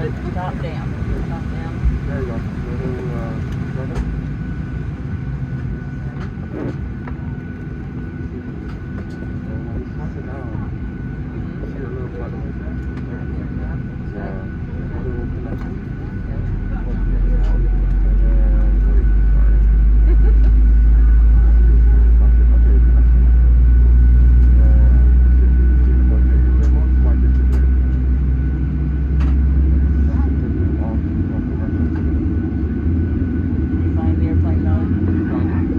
Top down. Top down. There you go. Right up. Sit down. See a little button. A little connection.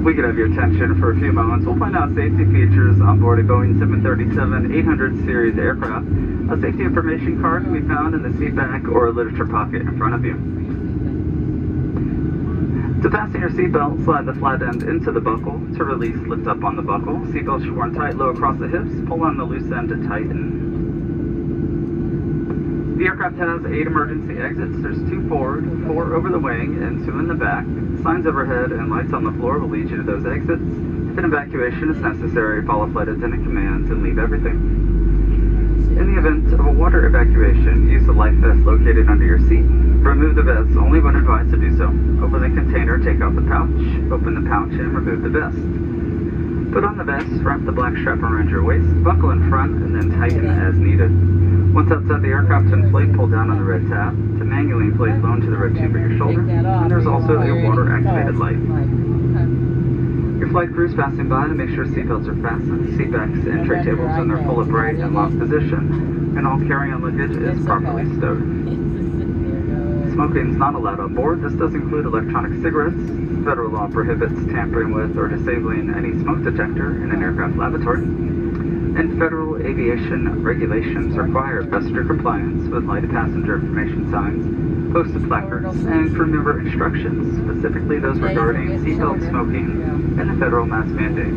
We could have your attention for a few moments. We'll find out safety features on board a Boeing 737-800 series aircraft. A safety information card can be found in the seat back or literature pocket in front of you. To fasten your seatbelt, slide the flat end into the buckle. To release, lift up on the buckle. Seatbelt should be worn tight, low across the hips. Pull on the loose end to tighten. The aircraft has 8 emergency exits. There's 2 forward, 4 over the wing, and 2 in the back. Signs overhead and lights on the floor will lead you to those exits. If an evacuation is necessary, follow flight attendant commands and leave everything. In the event of a water evacuation, use the life vest located under your seat. Remove the vest only when advised to do so. Open the container, take out the pouch, open the pouch, and remove the vest. Put on the vest, wrap the black strap around your waist, buckle in front, and then tighten as needed. Once outside the aircraft, to inflate, pull down on the red tab. To manually inflate, lower to the red tube at your shoulder. And there's also a water-activated light. Your flight crew is passing by to make sure seatbelts are fastened, seatbacks and tray tables in their full upright and locked position, and all carry-on luggage is properly stowed. Smoking is not allowed on board. This does include electronic cigarettes. Federal law prohibits tampering with or disabling any smoke detector in an aircraft lavatory. And federal aviation regulations require passenger compliance with lighted passenger information signs, posted placards, and crew member instructions, specifically those regarding seatbelt smoking and the federal mask mandate.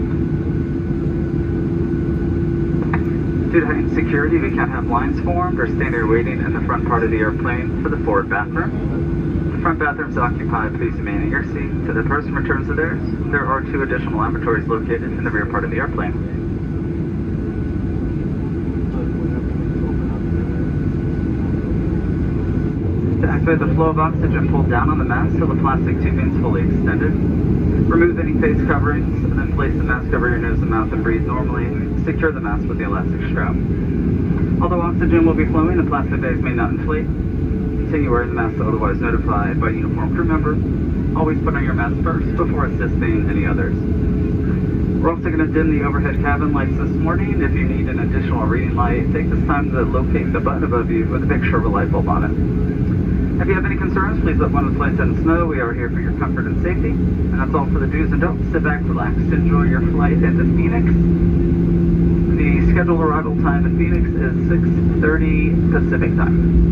Due to heightened security, we can't have lines formed or stand there waiting in the front part of the airplane for the forward bathroom. The front bathroom is occupied. Please remain in your seat till the person returns to theirs. There are 2 additional lavatories located in the rear part of the airplane. To activate the flow of oxygen, pull down on the mask till the plastic tubing is fully extended. Remove any face coverings, and then place the mask over your nose and mouth and breathe normally. Secure the mask with the elastic strap. Although oxygen will be flowing, the plastic bags may not inflate. Continue wearing the mask otherwise notified by uniformed crew member. Always put on your mask first before assisting any others. We're also going to dim the overhead cabin lights this morning. If you need an additional reading light, take this time to locate the button above you with a picture of a light bulb on it. If you have any concerns, please let one of the flight attendants know. We are here for your comfort and safety. And that's all for the do's and don'ts. Sit back, relax, enjoy your flight into Phoenix. The scheduled arrival time in Phoenix is 6:30 Pacific time.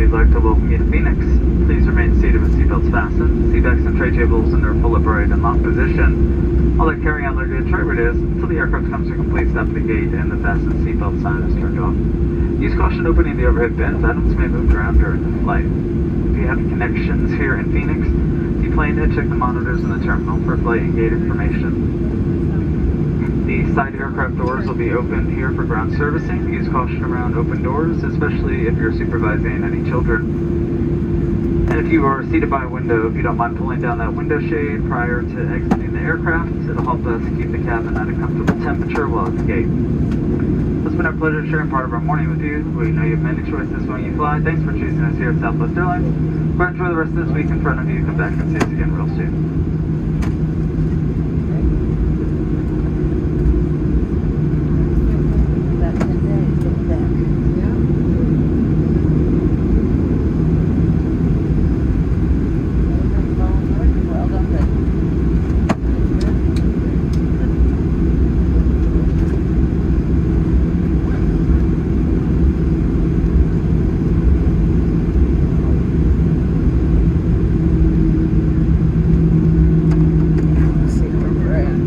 we'd like to welcome you to Phoenix. Please remain seated with seatbelts fastened, seat backs and tray tables in their full upright and locked position. All that carry-on luggage, wherever it is, until the aircraft comes to a complete stop at the gate and the fasten seatbelt sign is turned off. Use caution opening the overhead bins. Items may move around during the flight. If you have connections here in Phoenix, deplane it, check the monitors in the terminal for flight and gate information. The side aircraft doors will be open here for ground servicing. Use caution around open doors, especially if you're supervising any children. And if you are seated by a window, if you don't mind pulling down that window shade prior to exiting the aircraft, it'll help us keep the cabin at a comfortable temperature while at the gate. It's been our pleasure sharing part of our morning with you. We know you have many choices when you fly. Thanks for choosing us here at Southwest Airlines. Go ahead and enjoy the rest of this week in front of you. Come back and see us again real soon. About 10 days, get back. Well done, baby. Let's see where we're at.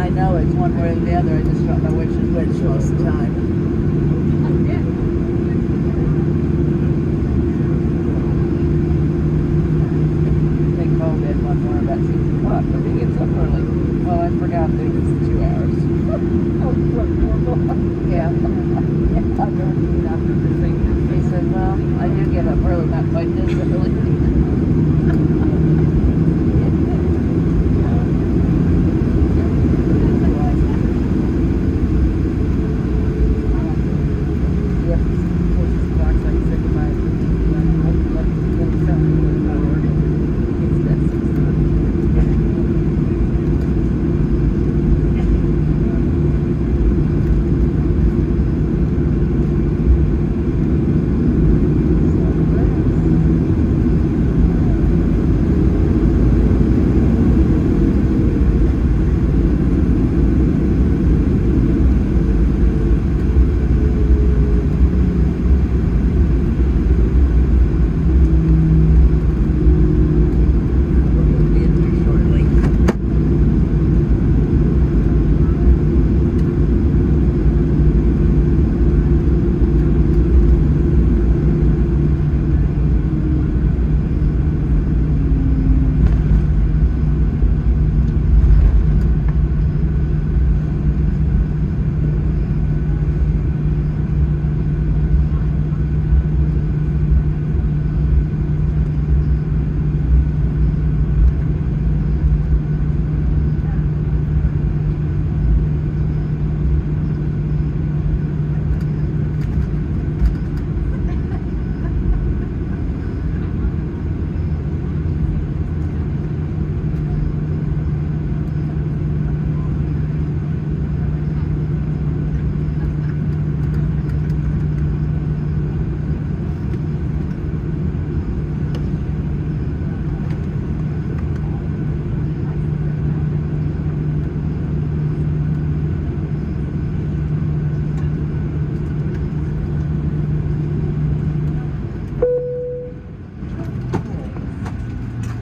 I know it's one way or the other, I just don't know which is which most of the time. I think Cole did one more about 6 o'clock, but he gets up early. Well, I forgot that it's 2 hours. Yeah. He said, well, I do get up early, not quite this early.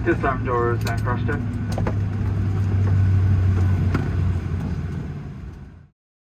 Disarm doors and cross check.